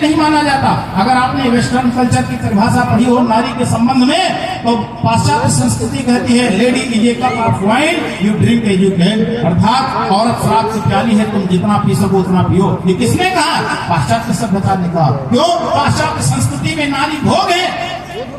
नहीं माना जाता। अगर आपने वेस्टर्न कल्चर की परिभाषा पढ़ी हो नारी के संबंध में, तो पाश्चात्य संस्कृति कहती है lady is a cup of wine you drink as you can, अर्थात औरत शराब की प्याली है, तुम जितना पी सको उतना पियो। ये किसने कहा? पाश्चात्य सभ्यता ने कहा। क्यों? पाश्चात्य संस्कृति में नारी भोग है,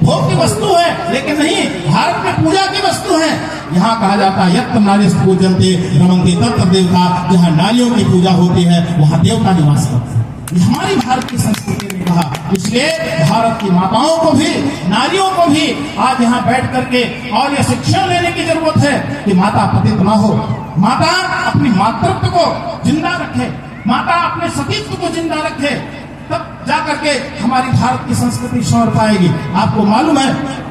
भोग की वस्तु है, लेकिन नहीं, भारत में पूजा की वस्तु है। यहाँ कहा जाता है यत्र नारीस्तु पूजन्ते रमन्ते तत्र देवता, जहाँ नारियों की पूजा होती है वहाँ देवता निवास करते हैं। हमारी भारत की संस्कृति ने कहा। इसलिए भारत की माताओं को भी, नारियों को भी आज यहाँ बैठ करके और ये शिक्षा लेने की जरूरत है कि माता पतित ना हो, माता अपनी मातृत्व को जिंदा रखे, माता अपने सतीत्व को जिंदा रखे, तब जाकर के हमारी भारत की संस्कृति संवर पाएगी। आपको मालूम है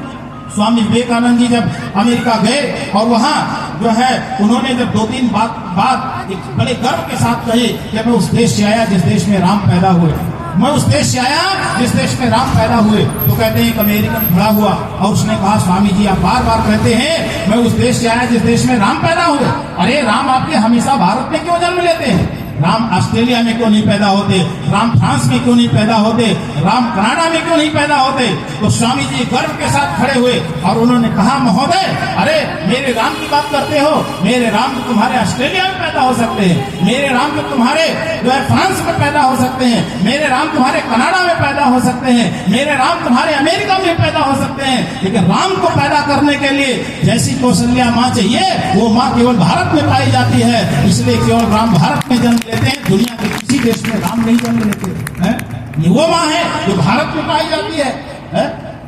स्वामी विवेकानंद जी जब अमेरिका गए और वहाँ जो है उन्होंने जब 2-3 बात एक बड़े गर्व के साथ कही कि मैं उस देश से आया जिस देश में राम पैदा हुए, मैं उस देश से आया जिस देश में राम पैदा हुए। तो कहते हैं एक अमेरिकन खड़ा हुआ और उसने कहा स्वामी जी आप बार बार कहते हैं मैं उस देश से आया जिस देश में राम पैदा हुए, अरे राम आपके हमेशा भारत में क्यों जन्म लेते हैं? राम ऑस्ट्रेलिया में क्यों नहीं पैदा होते? राम फ्रांस में क्यों नहीं पैदा होते? राम कनाडा में क्यों नहीं पैदा होते? तो स्वामी जी गर्व के साथ खड़े हुए और उन्होंने कहा महोदय, अरे मेरे राम की बात करते हो, मेरे राम तो तुम्हारे ऑस्ट्रेलिया में पैदा हो सकते हैं, मेरे राम तो तुम्हारे जो है फ्रांस में पैदा हो सकते हैं, मेरे राम तुम्हारे कनाडा में पैदा हो सकते हैं, मेरे राम तुम्हारे अमेरिका में पैदा हो सकते हैं, लेकिन राम को पैदा करने के लिए जैसी कौशल्या माँ चाहिए वो माँ केवल भारत में पाई जाती है। इसलिए केवल राम भारत में जन्म लेते हैं, दुनिया के किसी देश में राम नहीं जन्म लेते हैं। ये वो माँ है जो भारत में पाई जाती है,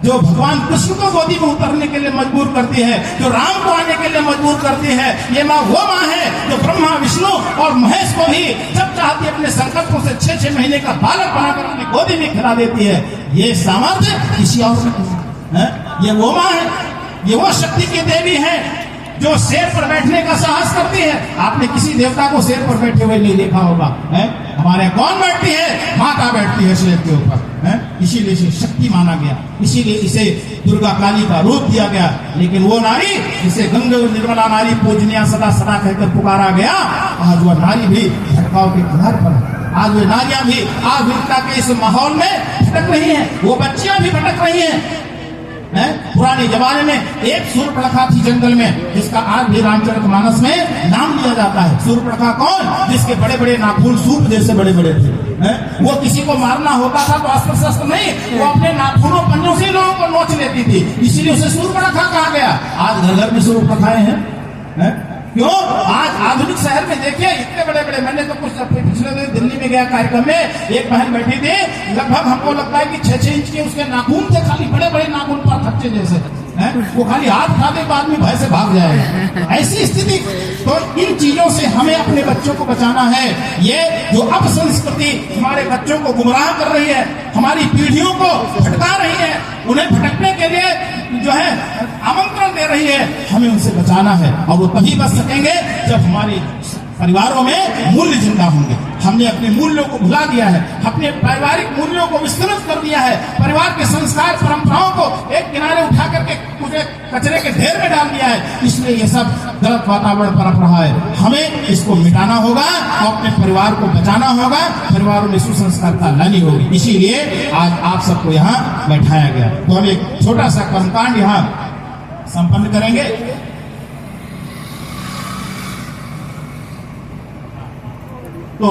जो भगवान कृष्ण को गोदी में उतरने के लिए मजबूर करती है, जो राम को आने के लिए मजबूर करती है। ये माँ वो माँ है जो ब्रह्मा विष्णु और महेश को भी जब चाहती है अपने संकल्पों से 6-6 महीने का बालक बनाकर अपनी गोदी में खिला देती है। ये सामर्थ्य किसी और में, ये वो माँ है, ये वो शक्ति की देवी है जो शेर पर बैठने का साहस करती है। आपने किसी देवता को शेर पर बैठे हुए नहीं देखा होगा, हमारे कौन बैठती है? माता बैठती है शेर के ऊपर, इसीलिए इसे शक्ति माना गया, इसीलिए इसे दुर्गा काली का रूप दिया गया। लेकिन वो नारी जिसे गंगा निर्मला नारी पूजनीय सदा सदा कहकर पुकारा गया, आज वह नारी भी भटकाव के किनारे पर है। आज वे नारियां भी आधुनिकता के इस माहौल में भटक रही हैं, वो बच्चियां भी भटक रही हैं। पुराने जमाने में एक सूर्पणखा थी जंगल में, जिसका आज भी रामचरितमानस में नाम लिया जाता है। सूर्पणखा कौन? जिसके बड़े बड़े नाखून सूप जैसे बड़े बड़े थे। वो किसी को मारना होता था तो अस्त्र शस्त्र नहीं, वो अपने नाखूनों पंजों से लोगों को नोच लेती थी, इसीलिए उसे सूर्पणखा कहा गया। आज घर घर में सूर्पणखाएं हैं। क्यों? आज आधुनिक शहर में देखिए इतने बड़े बड़े, मैंने तो कुछ पिछले दिन दिल्ली में गया कार्यक्रम में, एक बहन बैठी थी, लगभग हमको लगता है कि 6-6 इंच के उसके नाखून थे, खाली बड़े बड़े नाखून पर खच्चे जैसे, वो खाली हाथ उठाते के बाद में भय से भाग जाएगा, ऐसी स्थिति। तो इन चीजों से हमें अपने बच्चों को बचाना है। ये जो अब संस्कृति हमारे बच्चों को गुमराह कर रही है, हमारी पीढ़ियों को भटका रही है, उन्हें भटकने के लिए जो है आमंत्रण दे रही है, हमें उनसे बचाना है। और वो तभी बच सकेंगे जब हमारी परिवारों में मूल्य जिंदा होंगे। हमने अपने मूल्यों को भुला दिया है, अपने पारिवारिक मूल्यों को विस्मृत कर दिया है, परिवार के संस्कार परंपराओं को एक किनारे उठा करके मुझे कचरे के ढेर में डाल दिया है। इसलिए ये सब गलत वातावरण पनप रहा है, हमें इसको मिटाना होगा और अपने परिवार को बचाना होगा, परिवारों में सुसंस्कारता लानी होगी। इसीलिए आज आप सबको यहाँ बैठाया गया। तो हम एक छोटा सा कर्मकांड यहाँ संपन्न करेंगे। तो